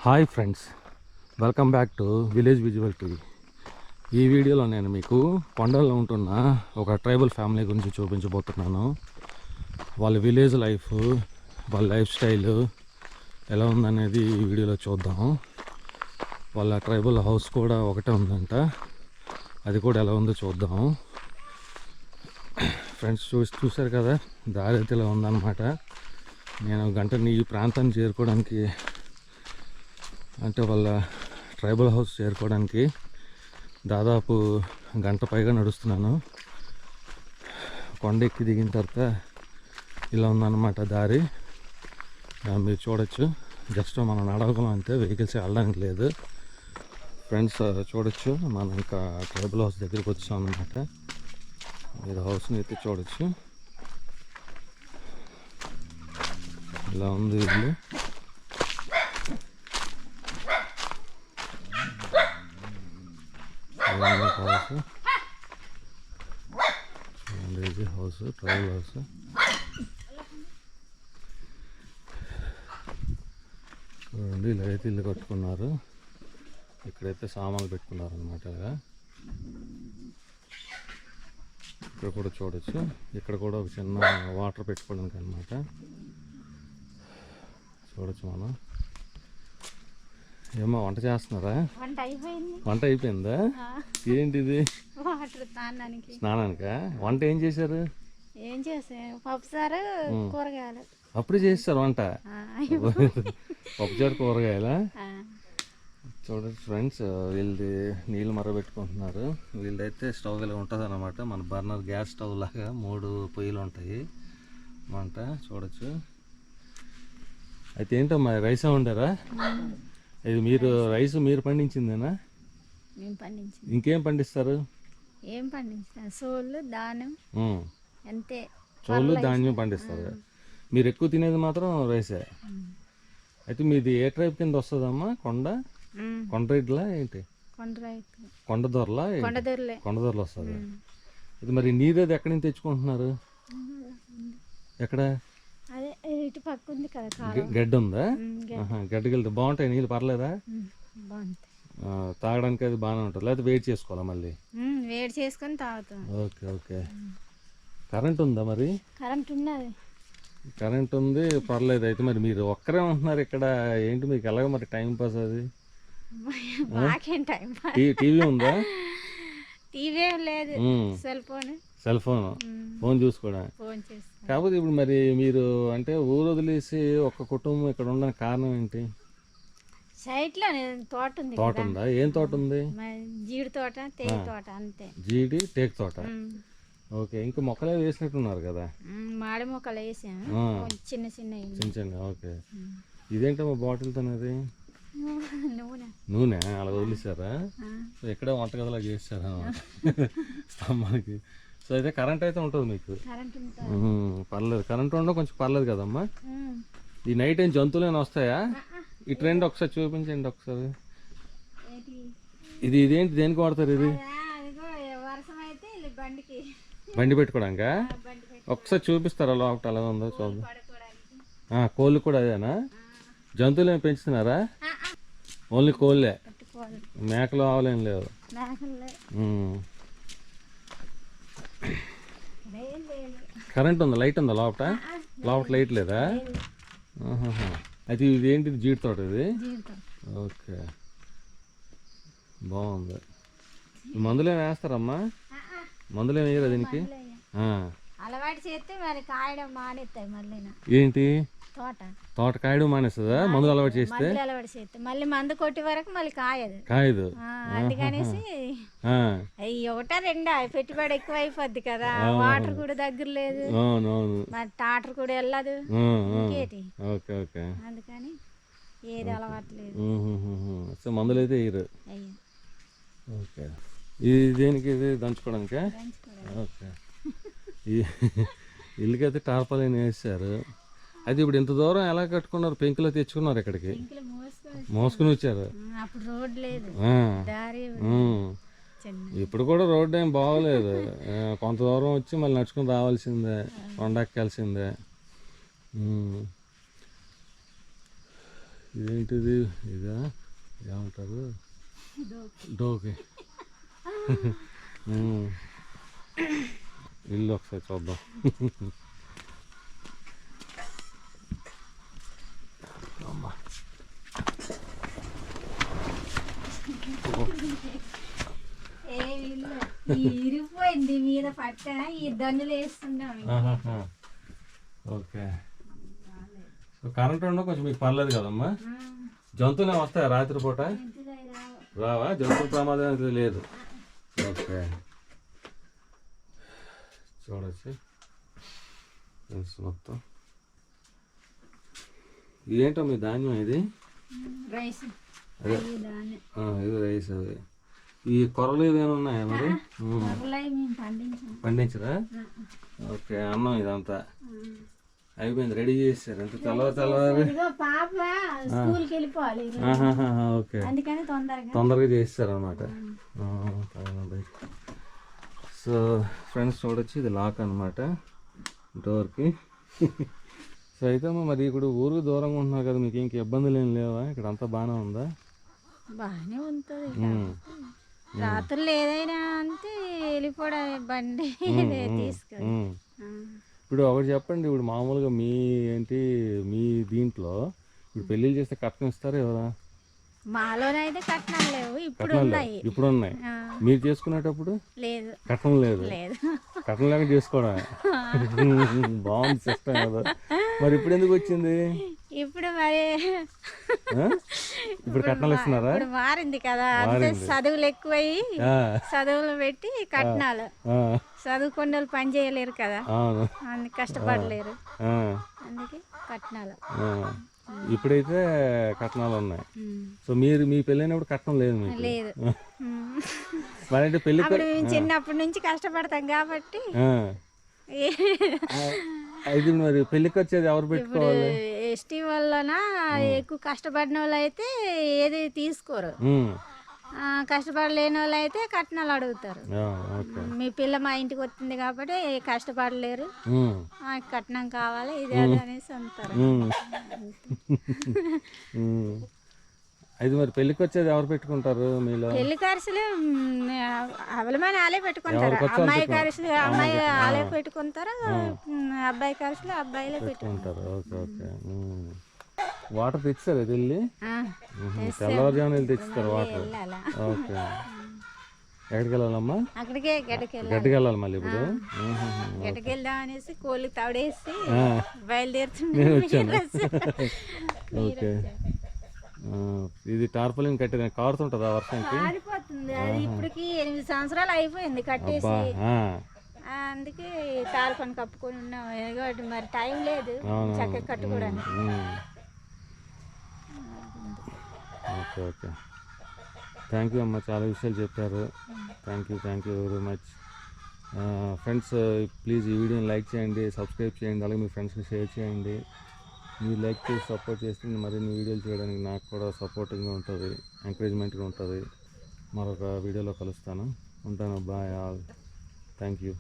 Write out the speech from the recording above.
Hi friends, welcome back to village visual TV. ఈ వీడియోలో నేను మీకు కొండల్లో ఉంటున్న ఒక ట్రైబల్ ఫ్యామిలీ గురించి చూపించబోతున్నాను. వాళ్ళ విలేజ్ లైఫ్, వాళ్ళ లైఫ్ స్టైల్ ఎలా ఉందనేది ఈ వీడియోలో చూద్దాం. వాళ్ళ ట్రైబల్ హౌస్ కూడా ఒకటే ఉందంట, అది కూడా ఎలా ఉందో చూద్దాం. ఫ్రెండ్స్ చూశారు కదా, దారి అయితే ఇలా ఉందన్నమాట. నేను గంటని ఈ ప్రాంతాన్ని చేరుకోవడానికి, అంటే వాళ్ళ ట్రైబల్ హౌస్ చేరుకోవడానికి దాదాపు గంట పైగా నడుస్తున్నాను. కొండ ఎక్కి దిగిన తర్వాత ఇలా ఉందన్నమాట దారి. మీరు చూడొచ్చు, జస్ట్ మనం నడవగలం అంతే, వెహికల్స్ వెళ్ళడానికి లేదు. ఫ్రెండ్స్ చూడొచ్చు, మనం ఇంకా ట్రైబల్ హౌస్ దగ్గరికి వచ్చాం అన్నమాట. మీరు హౌస్ని అయితే చూడొచ్చు, ఇలా ఉంది ఇల్లు. House tribal house. చూడండి, ఇలా అయితే ఇల్లు కట్టుకున్నారు. ఇక్కడైతే సామాన్లు పెట్టుకున్నారు అనమాట. ఇలాగా ఇక్కడ కూడా చూడొచ్చు, ఇక్కడ కూడా ఒక చిన్న వాటర్ పెట్టుకోవడానికి అనమాట. చూడొచ్చు మనం. ఏమో వంట చేస్తున్నారా? వంట అయిపోయిందా? ఏంటిది? స్నానానికా? వంట ఏం చేశారు? పప్పుసారు కూరగాయలు. అప్పుడే చేస్తారు వంట? పప్పుచారు కూరగాయలా? చూడండి ఫ్రెండ్స్, వీళ్ళది నీళ్ళు మరగబెట్టుకుంటున్నారు. వీళ్ళదైతే స్టవ్ ఇలా ఉంటుంది అనమాట, మన బర్నర్ గ్యాస్ స్టవ్ లాగా 3 పొయ్యిలు ఉంటాయి వంట. చూడొచ్చు. అయితే ఏంటమ్మా, రైస్ వండారా? ఇది మీరు రైస్ మీరు పండించిందేనా? ఇంకేం పండిస్తారు? ఏం పండిస్తారు? సోళ్ళు, ధాన్యం అంతే. చోళ్ళు ధాన్యం పండిస్తారు. మీరు ఎక్కువ తినేది మాత్రం రైసే. అయితే మీది ఏ ట్రైబ్ కింద వస్తుందమ్మా? కొండ్రెడ్లా ఏంటి? కొండదొరలా? కొండదొరలు వస్తుంది. ఇది మరి నీరేది ఎక్కడి నుంచి తెచ్చుకుంటున్నారు? ఎక్కడ? ఇటు పక్క ఉంది కదా, గడ్డ ఉందా? గడ్డకి వెళ్తే బాగుంటాయి నీళ్ళు, పర్లేదా? తాగడానికి అది బాగానే ఉంటుంది, లేకపోతే వేడి చేసుకోవాలా మళ్ళీ? వేడి చేసుకొని తాగుతాం. Okay okay. కరెంట్ ఉందా మరి? కరెంట్ ఉంది, పర్లేదు. అయితే మరి మీరు ఒక్కరే ఉంటున్నారు ఇక్కడ, ఏంటి మీకు ఎలాగ మరి టైం పాస్? అది టీవీ ఉందా? టీవీ లేదు, సెల్ ఫోన్ చూసుకోవడం. కాకపోతే ఇప్పుడు మరి మీరు అంటే ఊరు వదిలేసి ఒక కుటుంబం ఇక్కడ ఉండడానికి కారణం ఏంటి? సైట్ లో తోట ఉంది. తోట ఉందా? ఏం తోట ఉంది? జీడి తోట, తేగ తోట అంతే. జీడి, టేక్ తోట. ఓకే. ఇంకా మొక్కలే వేసినట్టున్నారు కదా? మాడి మొక్కలు వేసాము, చిన్న చిన్న. ఓకే. ఇదేంటమ్మా బాటిల్తో? అది నూనె అలా వదిలేసారా? ఎక్కడే వంటగదిలా చేస్తారా స్తంభానికి? సో అయితే కరెంట్ అయితే ఉంటుంది మీకు? పర్లేదు, కరెంట్ ఉండడం కొంచెం పర్లేదు కదమ్మా. ఈ నైట్ ఏం జంతువులైనా వస్తాయా? ఈ ట్రెండ్ ఒకసారి చూపించండి ఒకసారి. ఇదేంటి, దేనికి వాడతారు ఇది? బండి పెట్టుకోవడానికా? ఒకసారి చూపిస్తారా లోపల ఎలా ఉందో చూద్దాం. కోళ్ళు కూడా అదేనా? జంతువులు ఏమి పెంచుతున్నారా? ఓన్లీ కోళ్ళే, మేకలు ఆవులేం లేవు? కరెంట్ ఉందా? లైట్ ఉందా లోపల? లైట్ లేదా? అయితే ఇది ఏంటిది? జీడి తోట ఇది? ఓకే, బాగుంది. మందులు ఏమి వేస్తారమ్మా? మందులు ఏమి వేయరా దీనికి? అలవాటు చేస్తే మరి కాయడం మానేస్తాయి మళ్ళీ. ఏంటి? తోట కాయడం మానేస్తుందా మందులు అలవాటు చేస్తే? మళ్ళీ మందు కొట్టి వరకు మళ్ళీ కాయదు. అందుకనేసి ఒకటా రెండా పెట్టుబడి ఎక్కువ అయిపోద్ది కదా, వాటర్ కూడా దగ్గర లేదు, మరి టాటర్ కూడా వెళ్ళదు, అందుకని ఏది అలవాటు లేదు. సో మందులు అయితే వేయరు. ఓకే. ఇది దేనికి? ఇది దంచుకోవడానికా? ఓకే. ఇల్లుకైతే టార్పాలిన్ వేసారు. అయితే ఇప్పుడు ఇంత దూరం ఎలా కట్టుకున్నారు? పెంకులో తెచ్చుకున్నారు ఇక్కడికి, మోసుకుని వచ్చారు. ఇప్పుడు కూడా రోడ్డు ఏం బాగోలేదు, కొంత దూరం వచ్చి మళ్ళీ నడుచుకుని రావాల్సిందే, కొండ ఎక్కాల్సిందే. ఇదేంటిది ఇదా ఏమంటారు డోకి ఇల్లు ఒకసారి చూద్దాం. అమ్మా ఇరిగిపోయింది మీద పట్ట ఈ దన్నులు వేస్తున్నాం. ఓకే. సో కరెంట్ ఉండడం కొంచెం మీకు పర్లేదు కదమ్మా. జంతువులు వస్తాయా రాత్రిపూట? రావా? జంతువుల ప్రమాదం అయితే లేదు. ఓకే చూడొచ్చు మొత్తం. ఇదేంటో మీ ధాన్యం ఇది? రైస్. అదే ఇది రైస్. అది ఈ కొరలు ఏమైనా ఉన్నాయా మరి? పండించరా? ఓకే. అన్నం ఇదంతా అయిపోయింది, రెడీ చేశారు. అంటే తెల్లవారు పాప స్కూల్కి వెళ్ళిపోవాలి. ఓకే, అందుకని తొందరగా చేస్తారు అన్నమాట. సో ఫ్రెండ్స్ చూడొచ్చు, ఇది లాక్ అనమాట డోర్కి. సో అయితే మరి ఇప్పుడు ఊరు దూరంగా ఉంటున్నారు కదా, మీకు ఇంక ఇబ్బందులు ఏం లేవా? ఇక్కడ అంతా బాగానే ఉందా? బాగానే ఉంటుంది. రాత్రులు ఏదైనా అంతే వెళ్ళిపోవడం బండి తీసుకొని. ఇప్పుడు ఒకటి చెప్పండి, ఇప్పుడు మామూలుగా మీ మీ దీంట్లో ఇప్పుడు పెళ్ళిళ్ళు చేస్తే కట్నం ఇస్తారా ఎవరా? మాలోనైతే కట్నాలు లేవు, ఇప్పుడు ఉన్నాయి. మీరు చేసుకునేటప్పుడు లేదు, కట్నం లేదు. కట్నం లేక చేసుకోవడం బాగుంది సిస్టమ్ కదా. మరి ఇప్పుడు ఎందుకు వచ్చింది? ఇప్పుడు మరి ఇప్పుడు కట్నాలు ఇస్తున్నారా? ఇప్పుడు మారింది కదా, అంతే చదువులు ఎక్కువయ్యి చదువులు పెట్టి కట్నాలు. చదువుకున్న వాళ్ళు పని చేయలేరు కదా, అందుకు కష్టపడలేరు, అందుకే కట్నాలు. ఇప్పుడైతే కట్నాలు ఉన్నాయి. సో మీ పెళ్ళైనప్పుడు కట్నం లేదు మీకు? లేదు. మరి అంటే పెళ్లి చిన్నప్పటి నుంచి కష్టపడతాం కాబట్టి. అయితే మరి పెళ్లికి వచ్చేది ఎవరు పెట్టుకోవాలి? ఎస్టీ వల్లన ఎక్కువ కష్టపడిన వాళ్ళు అయితే ఏది తీసుకోరు, కష్టపడలేని వాళ్ళు అయితే కట్నాలు అడుగుతారు. మీ పిల్ల మా ఇంటికి వచ్చింది కాబట్టి కష్టపడలేరు, కట్నం కావాలి ఇది అది అనేసి అంటారు. అయితే మరి పెళ్లికి వచ్చేది ఎవరు పెట్టుకుంటారు మీలో? పెళ్లి ఖర్చులు అవలమైన వాళ్ళే పెట్టుకుంటారు. అమ్మాయి ఖర్చులు అమ్మాయి వాళ్ళే పెట్టుకుంటారు, అబ్బాయి ఖర్చులు అబ్బాయిలే పెట్టుకుంటారు. Okay okay. వాటర్ తెచ్చారు వెళ్ళి? తెల్లవారుజామున వెళ్ళి తెచ్చిస్తారు వాటర్. ఓకే. ఎక్కడికి వెళ్ళాలమ్మా? అక్కడికే గడ్డకి వెళ్ళాలి మళ్ళీ ఇప్పుడు. గడ్డకి వెళ్దాం అనేసి కోళ్ళు తవడేసి బయలుదేరుతుంది. నేను వచ్చాను. ఓకే. ఇది టార్పలిన్ కట్టేది కారుతుంటుందా వర్షంకి? కారిపోతుంది అది. ఇప్పటికి 8 సంవత్సరాలు అయిపోయింది కట్టేసి, అందుకే తాల్పని కప్పుకొని ఉన్నాం. మరి టైం లేదు చక్కగా కట్టుకోవడానికి. Okay okay. థ్యాంక్ యూ అమ్మ, చాలా విషయాలు చెప్పారు. Thank you very much. Friends please ఈ వీడియోని లైక్ చేయండి, సబ్స్క్రైబ్ చేయండి, అలాగే మీ ఫ్రెండ్స్కి షేర్ చేయండి. మీరు లైక్ చేసి సపోర్ట్ చేస్తే మరిన్ని వీడియోలు చేయడానికి నాకు కూడా సపోర్టింగ్గా ఉంటుంది, ఎంకరేజ్మెంట్గా ఉంటుంది. మరొక వీడియోలో కలుస్తాను. ఉంటాను. Bye all. Thank you.